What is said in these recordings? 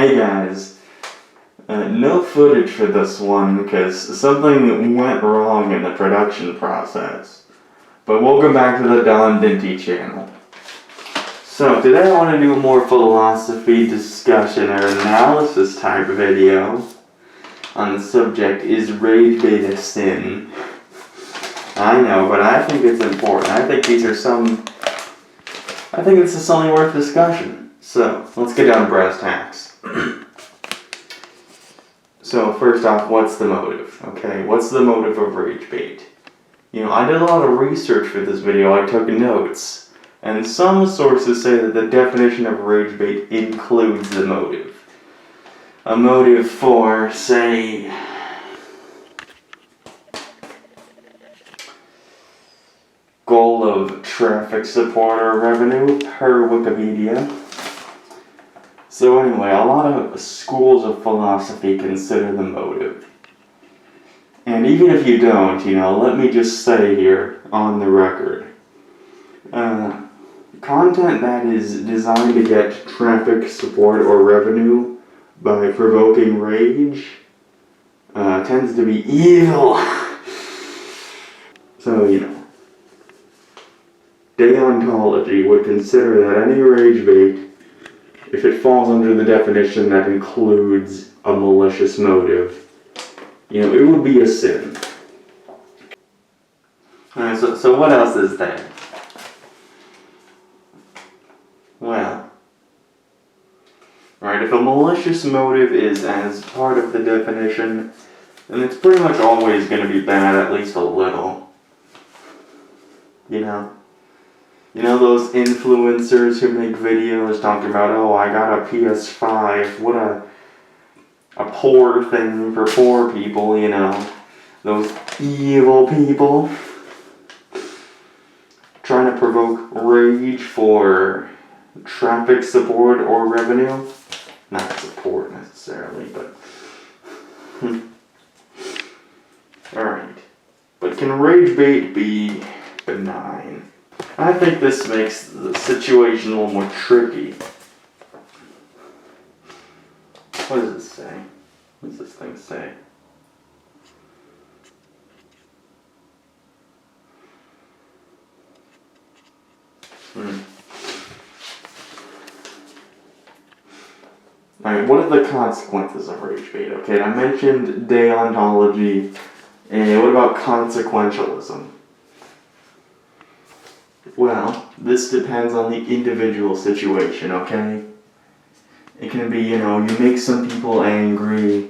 Hey guys, no footage for this one because something went wrong in the production process. But welcome back to the Dinty channel. So today I want to do a more philosophy discussion or analysis type video on the subject, is rage bait a sin? I know, but I think it's important. I think this is something worth discussion. So let's get down to brass tacks. So first off, what's the motive? Okay, what's the motive of rage bait? I did a lot of research for this video. I took notes, and some sources say that the definition of rage bait includes the motive. A motive for, say, goal of traffic support or revenue, per Wikipedia. So anyway, a lot of schools of philosophy consider the motive. And even if you don't, let me just say here on the record, content that is designed to get traffic support or revenue by provoking rage tends to be evil. So, deontology would consider that any rage bait, if it falls under the definition that includes a malicious motive, it would be a sin. Alright, so what else is there? Well, if a malicious motive is as part of the definition, then it's pretty much always going to be bad, at least a little. Those influencers who make videos talking about, oh, I got a PS5, what a poor thing for poor people, those evil people trying to provoke rage for traffic support or revenue. Not support necessarily, but alright. But can rage bait be benign? I think this makes the situation a little more tricky. What does it say? What does this thing say? Alright, what are the consequences of rage bait? Okay, I mentioned deontology, and what about consequentialism? Well, this depends on the individual situation, okay? It can be, you make some people angry,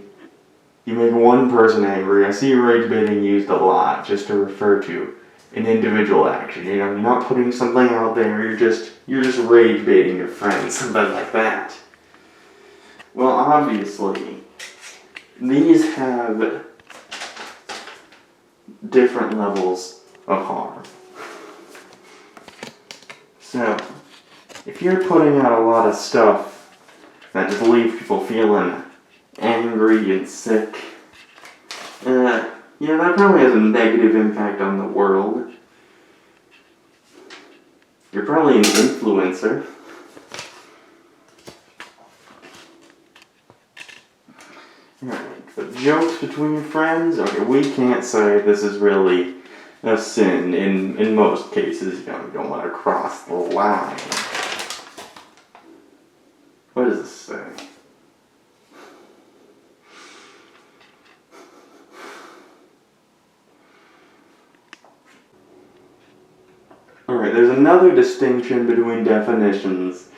you make one person angry. I see rage baiting used a lot just to refer to an individual action. You're not putting something out there, you're just rage baiting your friends, something like that. Well, obviously, these have different levels of harm. So, if you're putting out a lot of stuff that just leaves people feeling angry and sick, that probably has a negative impact on the world. You're probably an influencer. Alright, but jokes between friends, okay, we can't say this is really a sin. In most cases, you don't want to cross the line. What does this say? Alright, there's another distinction between definitions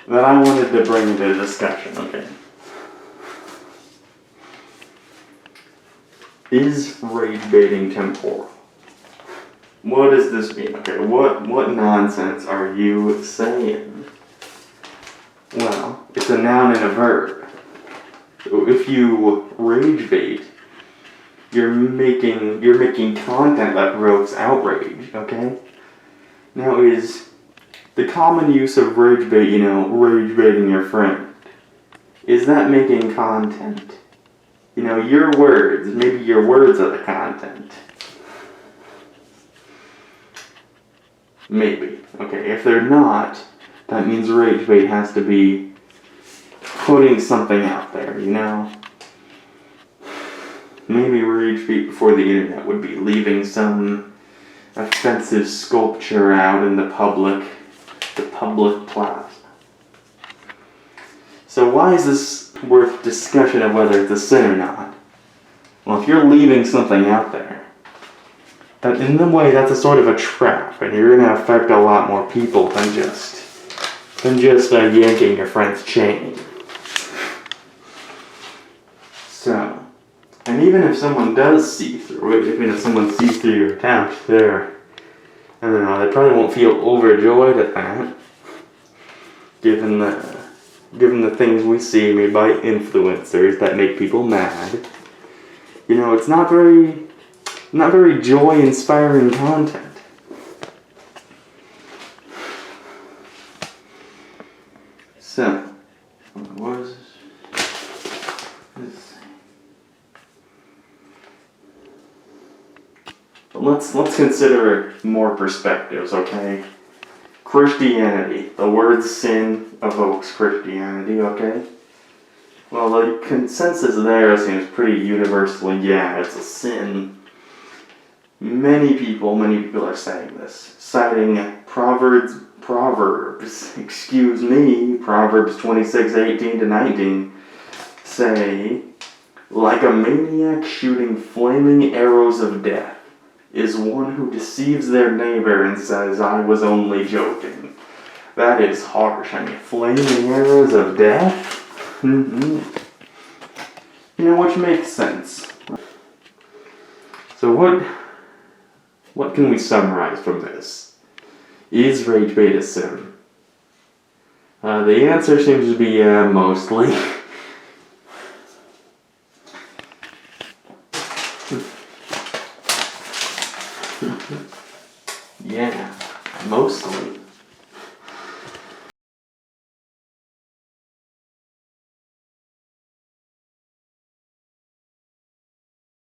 that I wanted to bring into discussion, okay? Is rage baiting temporal? What does this mean? Okay, what nonsense are you saying? Well, it's a noun and a verb. So if you rage bait, you're making content that provokes outrage, okay? Now, is the common use of rage bait, rage baiting your friend, is that making content? Your words, maybe your words are the content. Maybe. Okay, if they're not, that means rage bait has to be putting something out there, you know? Maybe rage bait before the internet would be leaving some offensive sculpture out in the public plaza. So why is this worth discussion of whether it's a sin or not? Well, if you're leaving something out there, that in a way that's a sort of a trap, and you're gonna affect a lot more people than just yanking your friend's chain. So, and even if someone does see through it, even if someone sees through your account, I don't know, they probably won't feel overjoyed at that, given the things we see made by influencers that make people mad. You know, it's not very joy-inspiring content. So, what is this? Let's consider more perspectives, okay? Christianity. The word sin evokes Christianity, okay? Well, the consensus there seems pretty universally, yeah, it's a sin. Many people are saying this, citing Proverbs 26:18-19, say, like a maniac shooting flaming arrows of death is one who deceives their neighbor and says, I was only joking. That is harsh. I mean, flaming arrows of death? Mm-hmm. You know, which makes sense. So what can we summarize from this? Is rage bait a sin? The answer seems to be mostly. Yeah, mostly.